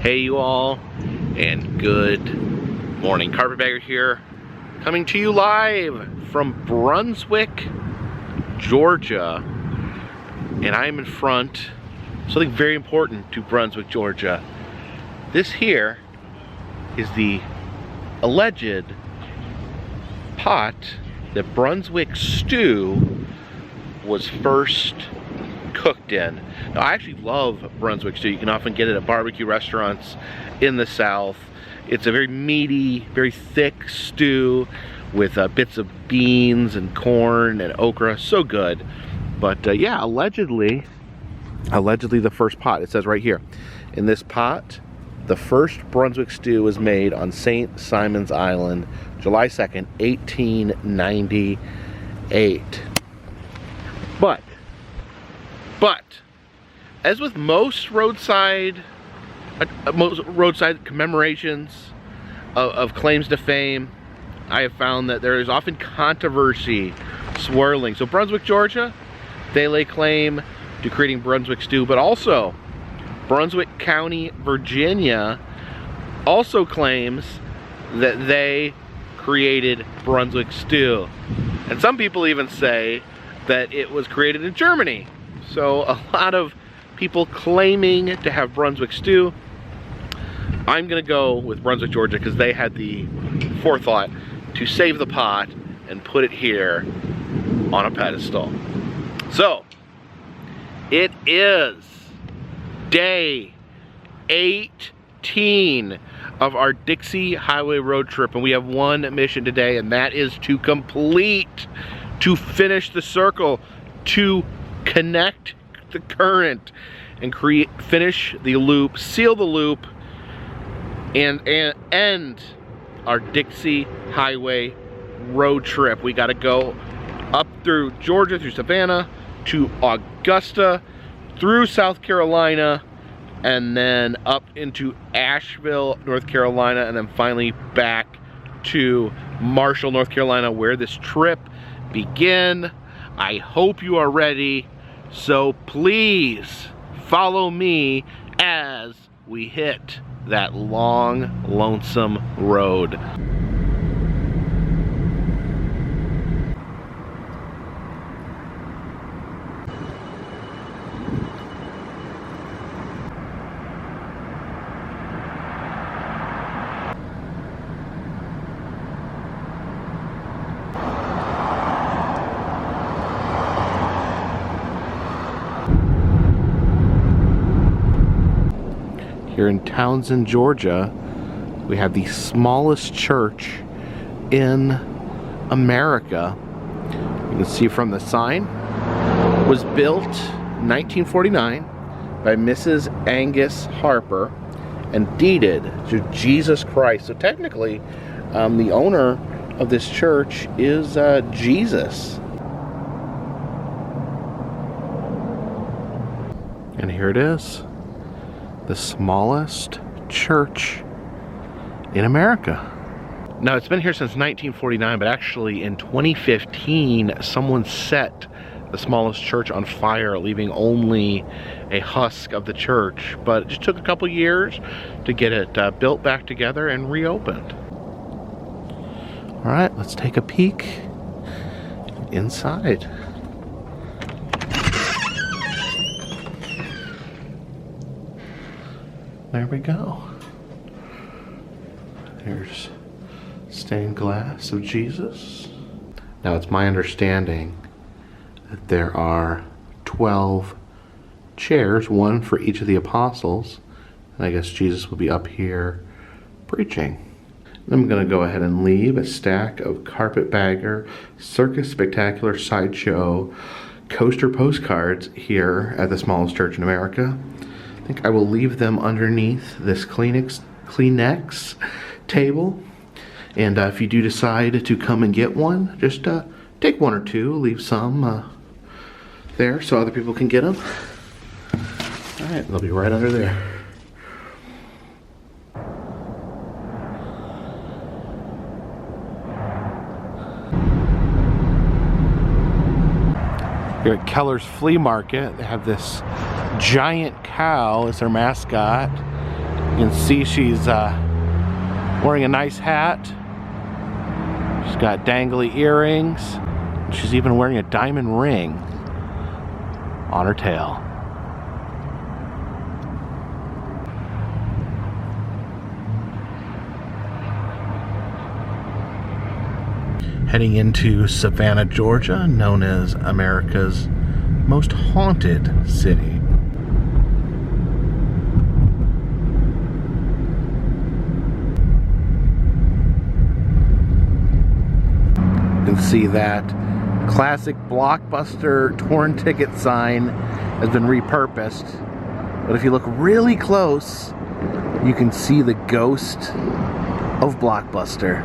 Hey you all, and good morning. Carpetbagger here, coming to you live from Brunswick, Georgia. And I am in front of something very important to Brunswick, Georgia. This here is the alleged pot that Brunswick stew was first cooked in. Now, I actually love Brunswick stew. You can often get it at barbecue restaurants in the South. It's a very meaty, very thick stew with bits of beans and corn and okra. So good. But yeah, allegedly the first pot, it says right here, in this pot, the first Brunswick stew was made on St. Simon's Island, July 2nd, 1898. But, as with most roadside commemorations of claims to fame, I have found that there is often controversy swirling. So Brunswick, Georgia, they lay claim to creating Brunswick stew, but also Brunswick County, Virginia, also claims that they created Brunswick stew. And some people even say that it was created in Germany. So a lot of people claiming to have Brunswick stew. I'm gonna go with Brunswick, Georgia, because they had the forethought to save the pot and put it here on a pedestal. So, it is day 18 of our Dixie highway road trip, and we have one mission today, and that is to finish the circle, to connect the current and finish the loop, seal the loop, and end our Dixie highway road trip. We got to go up through Georgia, through Savannah, to Augusta, through South Carolina, and then up into Asheville, North Carolina, and then finally back to Marshall, North Carolina, where this trip begins. I hope you are ready, so please follow me as we hit that long, lonesome road. Here in Townsend, Georgia, we have the smallest church in America. You can see from the sign, it was built in 1949 by Mrs. Angus Harper and deeded to Jesus Christ. So technically, the owner of this church is Jesus. And here it is. The smallest church in America. Now, it's been here since 1949, but actually in 2015, someone set the smallest church on fire, leaving only a husk of the church. But it just took a couple years to get it built back together and reopened. All right, let's take a peek inside. There we go. There's stained glass of Jesus. Now, it's my understanding that there are 12 chairs, one for each of the apostles, and I guess Jesus will be up here preaching. I'm going to go ahead and leave a stack of Carpetbagger Circus Spectacular Sideshow coaster postcards here at the smallest church in America. I think I will leave them underneath this Kleenex table. And if you do decide to come and get one, just take one or two, leave some there so other people can get them. All right, they'll be right under there. Here at Keller's Flea Market, they have this giant cow as their mascot, You can see she's wearing a nice hat. She's got dangly earrings. She's even wearing a diamond ring on her tail. Heading into Savannah, Georgia, known as America's most haunted city. You can see that classic Blockbuster torn ticket sign has been repurposed, but if you look really close, you can see the ghost of Blockbuster.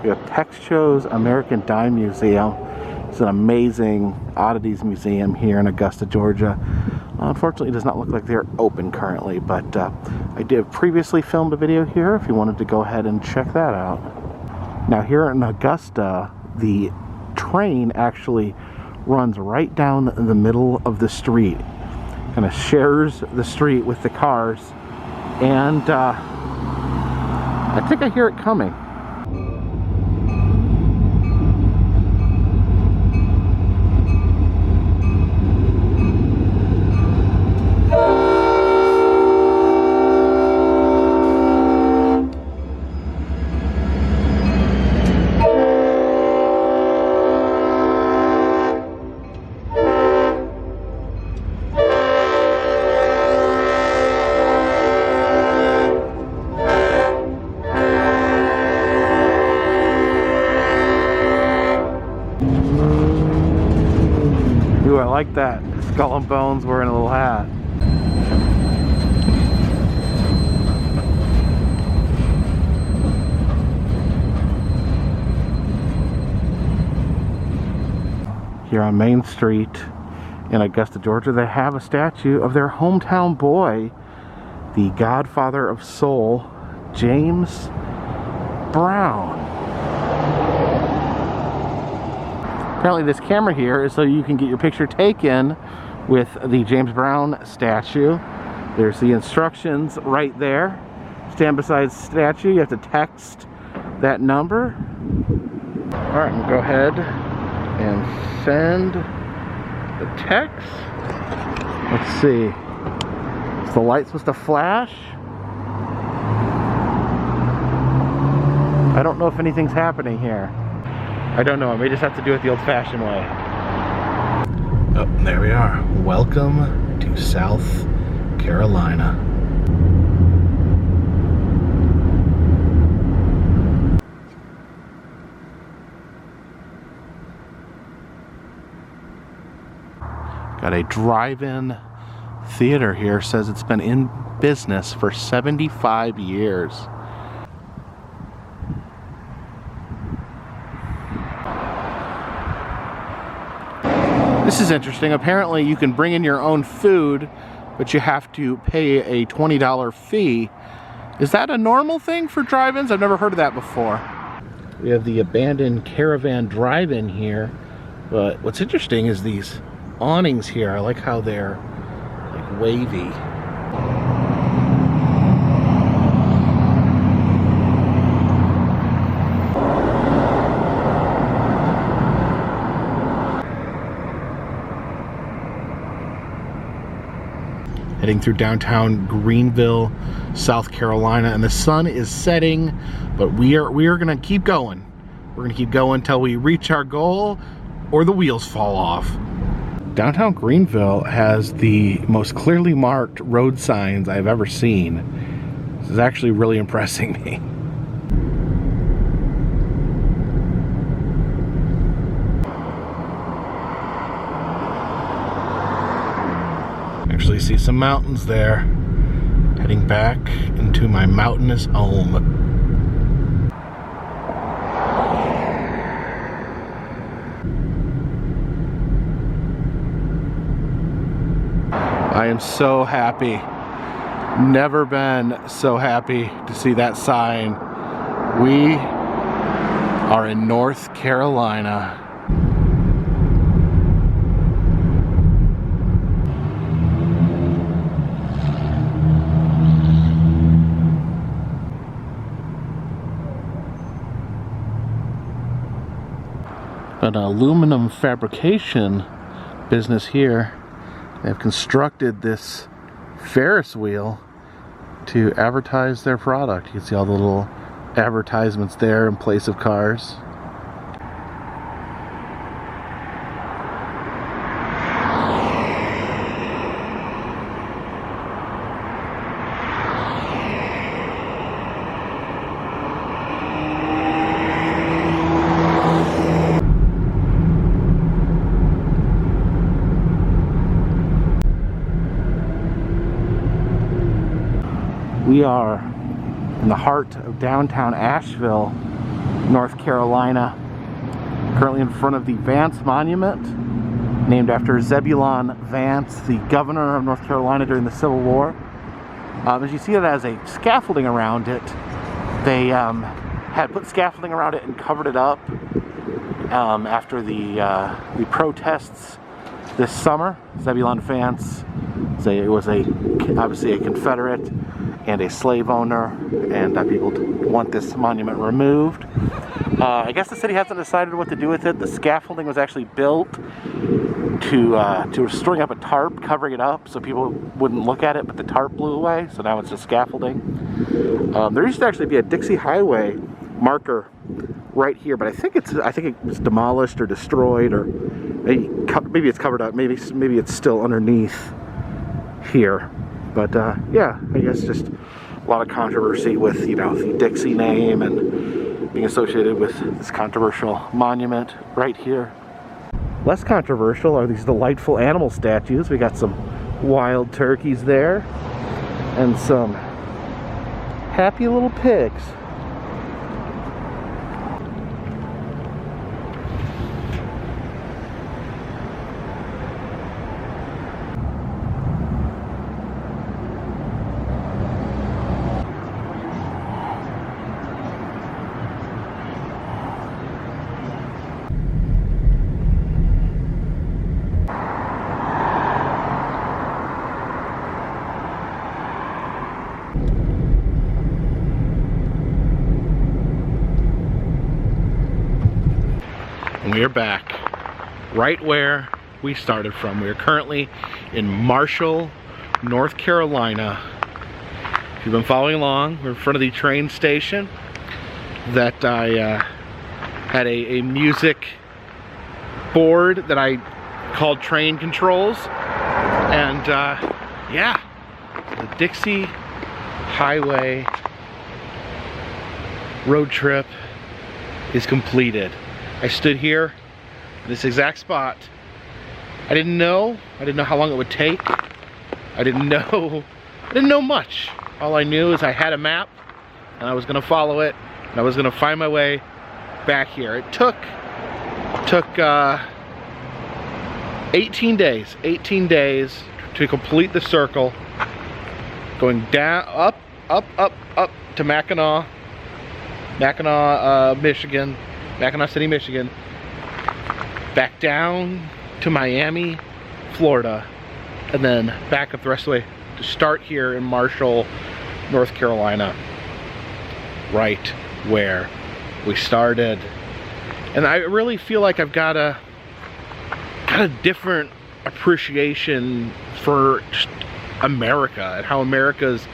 We have Texco's American Dime Museum. It's an amazing oddities museum here in Augusta, Georgia. Unfortunately, it does not look like they're open currently, but I did previously filmed a video here if you wanted to go ahead and check that out. Now here in Augusta, the train actually runs right down the middle of the street. Kind of shares the street with the cars, and I think I hear it coming. Ooh, I like that. Skull and Bones wearing a little hat. Here on Main Street in Augusta, Georgia, they have a statue of their hometown boy, the godfather of soul, James Brown. Apparently this camera here is so you can get your picture taken with the James Brown statue. There's the instructions right there. Stand beside the statue. You have to text that number. Alright, we'll go ahead and send the text. Let's see. Is the light supposed to flash? I don't know if anything's happening here. I don't know, I may just have to do it the old-fashioned way. Oh, there we are. Welcome to South Carolina. Got a drive-in theater here. Says it's been in business for 75 years. This is interesting. Apparently you can bring in your own food, but you have to pay a $20 fee. Is that a normal thing for drive-ins? I've never heard of that before. We have the abandoned caravan drive-in here, but what's interesting is these awnings here. I like how they're like wavy. heading through downtown Greenville, South Carolina, and the sun is setting, but we are gonna keep going. We're gonna keep going until we reach our goal or the wheels fall off. Downtown Greenville has the most clearly marked road signs I've ever seen. This is actually really impressing me. Actually see some mountains there. Heading back into my mountainous home. I am so happy. Never been so happy to see that sign. We are in North Carolina. An aluminum fabrication business here. They've constructed this Ferris wheel to advertise their product. You can see all the little advertisements there in place of cars. We are in the heart of downtown Asheville, North Carolina. Currently in front of the Vance Monument, named after Zebulon Vance, the governor of North Carolina during the Civil War. As you see, it has a scaffolding around it. They had put scaffolding around it and covered it up after the protests this summer. Zebulon Vance was obviously a Confederate and a slave owner, and people want this monument removed. I guess the city hasn't decided what to do with it. The scaffolding was actually built to storing up a tarp, covering it up so people wouldn't look at it, but the tarp blew away, so now it's just scaffolding. There used to actually be a Dixie Highway marker right here, but I think it was demolished or destroyed, or maybe it's covered up. Maybe it's still underneath here. But yeah, I guess just a lot of controversy with, you know, the Dixie name and being associated with this controversial monument right here. Less controversial are these delightful animal statues. We got some wild turkeys there and some happy little pigs. And we are back right where we started from. We are currently in Marshall, North Carolina. If you've been following along, we're in front of the train station that I had a music board that I called Train Controls. And yeah, the Dixie Highway road trip is completed. I stood here in this exact spot. I didn't know how long it would take. I didn't know much. All I knew is I had a map and I was gonna follow it and I was gonna find my way back here. It took 18 days to complete the circle, going down, up to Mackinac, Michigan, Mackinac City, Michigan, back down to Miami, Florida, and then back up the rest of the way to start here in Marshall, North Carolina, right where we started. And I really feel like I've got a different appreciation for just America and how America's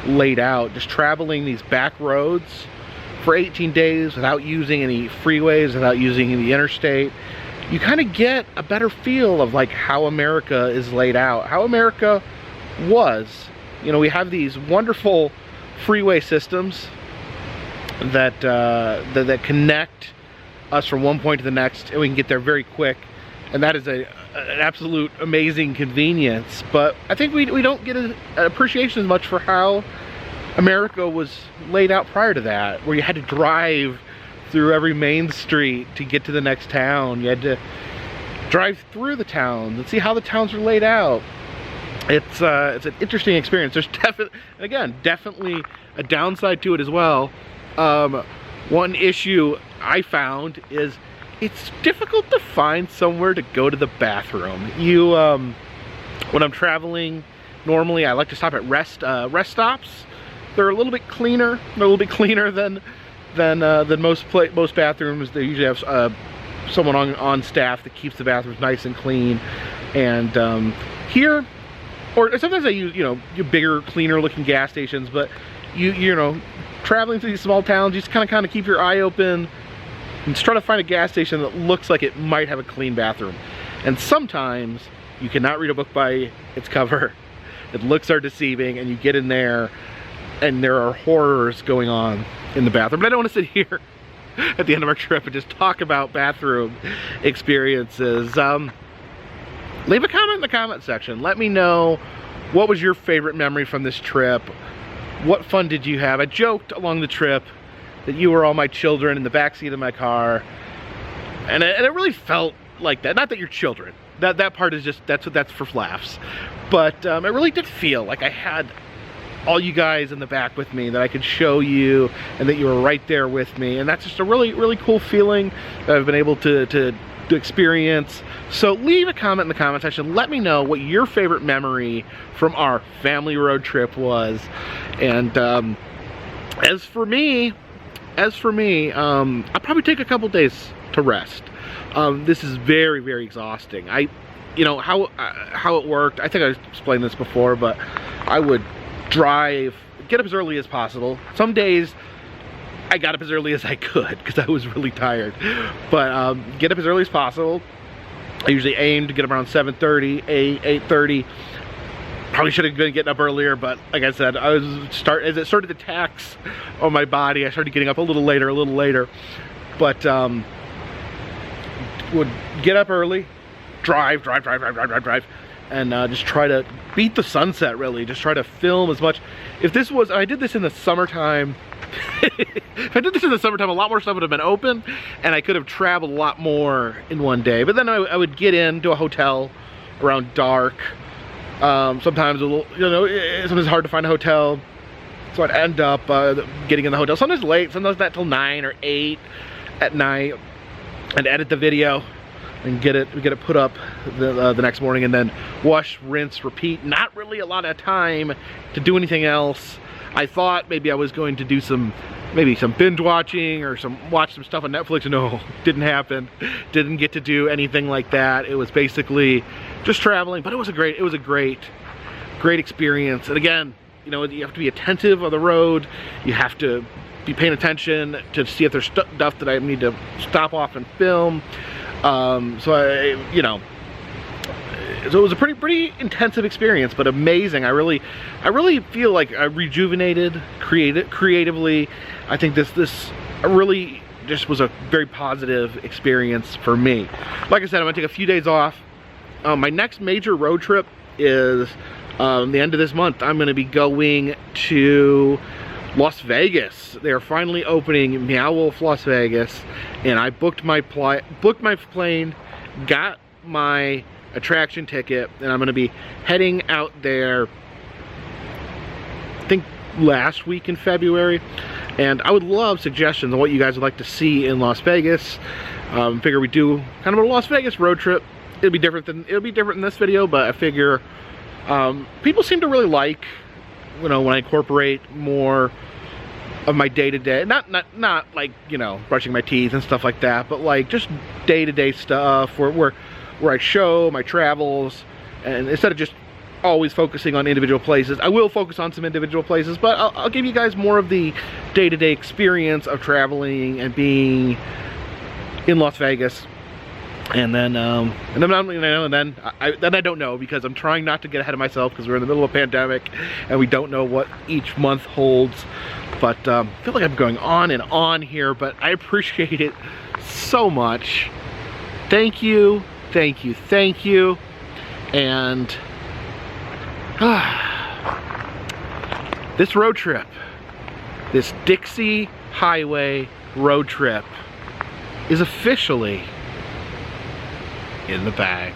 laid out. Just traveling these back roads for 18 days without using any freeways, without using any interstate, you kind of get a better feel of like how America is laid out, how America was. You know, we have these wonderful freeway systems that that connect us from one point to the next, and we can get there very quick, and that is an absolute amazing convenience. But I think we don't get an appreciation as much for how America was laid out prior to that, where you had to drive through every main street to get to the next town. You had to drive through the towns and see how the towns are laid out. It's an interesting experience. There's definitely a downside to it as well. One issue I found is it's difficult to find somewhere to go to the bathroom. When I'm traveling, normally I like to stop at rest stops. They're a little bit cleaner. They're a little bit cleaner than most bathrooms. They usually have someone on staff that keeps the bathrooms nice and clean. And here, or sometimes I use bigger, cleaner looking gas stations. But you know, traveling through these small towns, you just kind of keep your eye open and just try to find a gas station that looks like it might have a clean bathroom. And sometimes you cannot read a book by its cover. The looks are deceiving, and you get in there and there are horrors going on in the bathroom. But I don't want to sit here at the end of our trip and just talk about bathroom experiences. Leave a comment in the comment section. Let me know, what was your favorite memory from this trip? What fun did you have? I joked along the trip that you were all my children in the backseat of my car, and it really felt like that. Not that you're children. That part is just, that's for laughs. But it really did feel like I had all you guys in the back with me, that I could show you, and that you were right there with me. And that's just a really, really cool feeling that I've been able to experience. So leave a comment in the comment section. Let me know what your favorite memory from our family road trip was. And as for me, I'll probably take a couple days to rest. This is very, very exhausting. You know how it worked. I think I explained this before, but I would get up as early as possible. Some days I got up as early as I could because I was really tired. But get up as early as possible. I usually aim to get up around 7:30, 8:30. Probably should have been getting up earlier, but like I said, as it started to tax on my body, I started getting up a little later. But would get up early, drive, and just try to beat the sunset, really. Just try to film as much. I did this in the summertime, if I did this in the summertime, a lot more stuff would have been open, and I could have traveled a lot more in one day. But then I would get into a hotel around dark. Sometimes sometimes it's hard to find a hotel, so I'd end up getting in the hotel. Sometimes late, sometimes not till 9 or 8 at night, and edit the video and get it put up the next morning, and then wash, rinse, repeat. Not really a lot of time to do anything else. I thought maybe I was going to do some binge watching or watch some stuff on Netflix. No, didn't happen. Didn't get to do anything like that. It was basically just traveling, but it was a great experience. And again, you have to be attentive on the road. You have to be paying attention to see if there's stuff that I need to stop off and film. So it was a pretty intensive experience, but amazing. I really feel like I rejuvenated, creatively. I think this really just was a very positive experience for me. Like I said, I'm gonna take a few days off. My next major road trip is the end of this month. I'm gonna be going to Las Vegas. They are finally opening Meow Wolf Las Vegas, and I booked my plane, got my attraction ticket, and I'm going to be heading out there, I think last week in February. And I would love suggestions on what you guys would like to see in Las Vegas. Figure we do kind of a Las Vegas road trip. It'll be different in this video, but I figure people seem to really like, when I incorporate more of my day-to-day, not like, brushing my teeth and stuff like that, but like just day-to-day stuff where I show my travels, and instead of just always focusing on individual places. I will focus on some individual places, but I'll give you guys more of the day-to-day experience of traveling and being in Las Vegas. And then I don't know, because I'm trying not to get ahead of myself, because we're in the middle of a pandemic and we don't know what each month holds. But I feel like I'm going on and on here, but I appreciate it so much. Thank you, thank you, thank you. And this road trip, this Dixie Highway road trip, is officially in the bag.